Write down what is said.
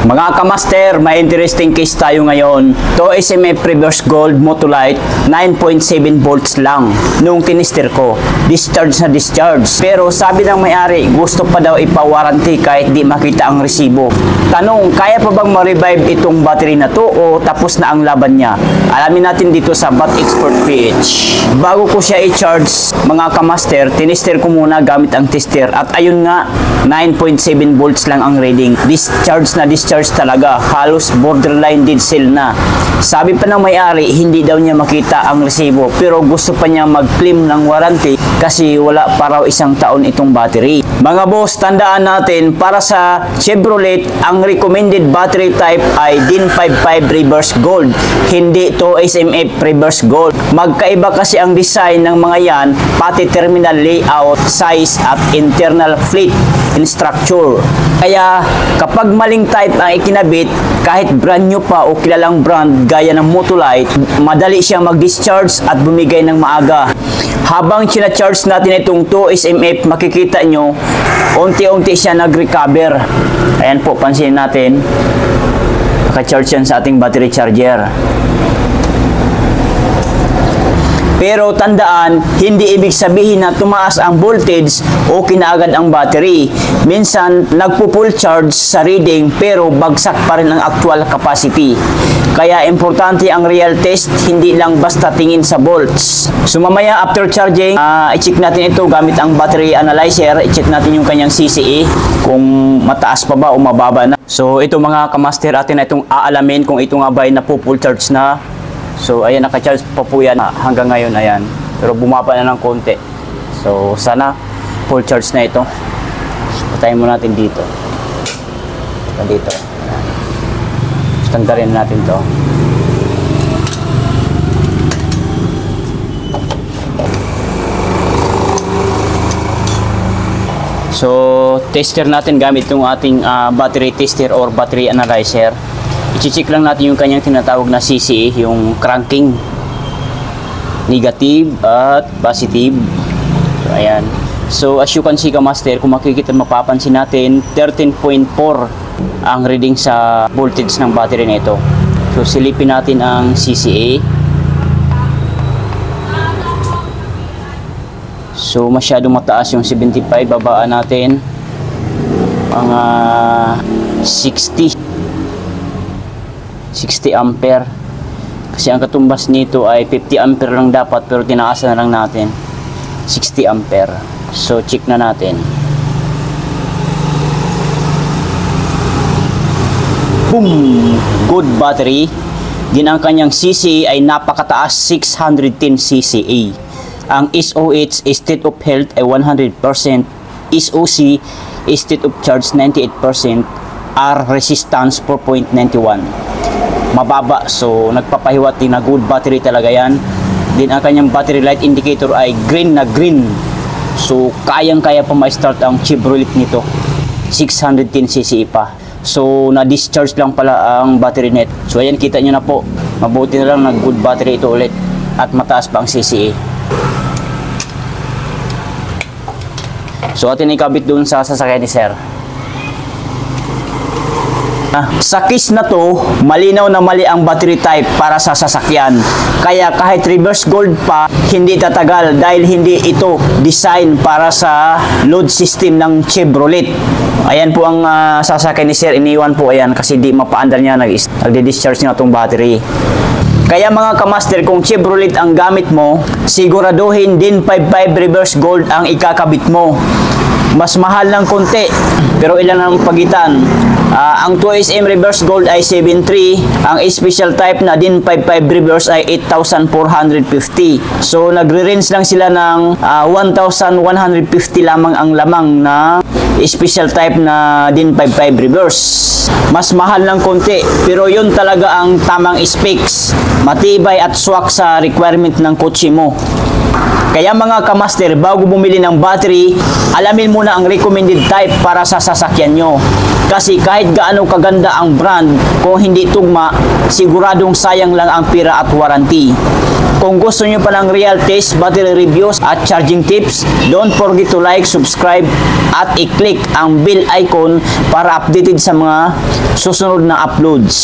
Mga kamaster, may interesting case tayo ngayon. To SMF Reverse Gold Motolite, 9.7 volts lang nung tinister ko. Discharge na discharge. Pero sabi ng may-ari, gusto pa daw ipa-warranty kahit di makita ang resibo. Tanong, kaya pa bang ma-revive itong battery na to o tapos na ang laban niya? Alamin natin dito sa Bat Expert PH. Bago ko siya i-charge, mga kamaster, tinister ko muna gamit ang tester. At ayun nga, 9.7 volts lang ang reading. Discharge na discharge talaga. Halos borderline dead cell na. Sabi pa ng may-ari, hindi daw niya makita ang resibo. Pero gusto pa niya mag-claim ng warranty kasi wala pa raw isang taon itong battery. Mga boss, tandaan natin, para sa Chevrolet, ang recommended battery type ay DIN 55 Reverse Gold. Hindi to SMF Reverse Gold. Magkaiba kasi ang design ng mga yan, pati terminal layout, size at internal fleet structure. Kaya kapag maling type ang ikinabit, kahit brand new pa o kilalang brand gaya ng Motolite, madali siyang mag-discharge at bumigay ng maaga. Habang sina-charge natin itong 2 SMF, makikita nyo, unti-unti siya nag-recover. Ayan po, pansinin natin. Naka-charge yan sa ating battery charger. Pero tandaan, hindi ibig sabihin na tumaas ang voltage o kinaagad ang battery. Minsan, nagpo-full charge sa reading pero bagsak pa rin ang actual capacity. Kaya importante ang real test, hindi lang basta tingin sa volts. So mamaya after charging, i-check natin ito gamit ang battery analyzer. I-check natin yung kanyang CCE kung mataas pa ba o mababa na. So ito mga kamaster, atin na itong aalamin kung ito nga ba ay napo-full charge na. So, ayan, naka-charge pa po yan hanggang ngayon, ayan. Pero bumaba na ng konti. So, sana full charge na ito. Patayin mo natin dito. Dito. Standardin natin to. So, tester natin gamit itong ating battery tester or battery analyzer. I-check lang natin yung kanyang tinatawag na CCE, yung cranking. Negative at positive. So, ayan. So, as you can see, kamaster, kung makikita, mapapansin natin, 13.4 ang reading sa voltage ng battery nito. So, silipin natin ang CCE. So, masyadong mataas yung 75. Babaan natin. Mga 60 ampere kasi ang katumbas nito ay 50 ampere lang dapat pero tinaasa na lang natin 60 ampere. So check na natin. Boom! Good battery. Din ang kanyang CCE ay napakataas, 610 CCE. Ang SOH, state of health, ay 100%. SOC, state of charge, 98%. R resistance, 4.91. Mababa, so nagpapahiwati na good battery talaga yan. Din ang kanyang battery light indicator ay green na green. So kayang-kaya pa ma-start ang Chevrolet nito. 610 cc pa. So na-discharge lang pala ang battery net. So ayan, kita nyo na po, mabuti na lang na good battery ito ulit at mataas pa ang CCE. So atin ikabit dun sa sasakyan ni sir. Sa case na to, malinaw na mali ang battery type para sa sasakyan. Kaya kahit reverse gold pa, hindi tatagal dahil hindi ito design para sa load system ng Chevrolet. Ayan po ang sasakyan ni sir, iniwan po ayan kasi di mapaandar niya, nagdi-discharge niya itong battery. Kaya mga kamaster, kung Chevrolet ang gamit mo, siguraduhin DIN 55 reverse gold ang ikakabit mo. Mas mahal ng konti, pero ilan ang pagitan? Ang 2SM reverse gold ay 7.3, ang special type na DIN 55 reverse ay 8,450. So nagre-range lang sila ng 1,150 lamang ang lamang na special type na DIN 55 reverse. Mas mahal ng konti, pero yun talaga ang tamang specs, matibay at swak sa requirement ng kotse mo. Kaya mga kamaster, bago bumili ng battery, alamin muna ang recommended type para sa sasakyan nyo. Kasi kahit gaano kaganda ang brand, kung hindi tugma, siguradong sayang lang ang pira at warranty. Kung gusto nyo pa ng real test, battery reviews at charging tips, don't forget to like, subscribe at i-click ang bell icon para updated sa mga susunod na uploads.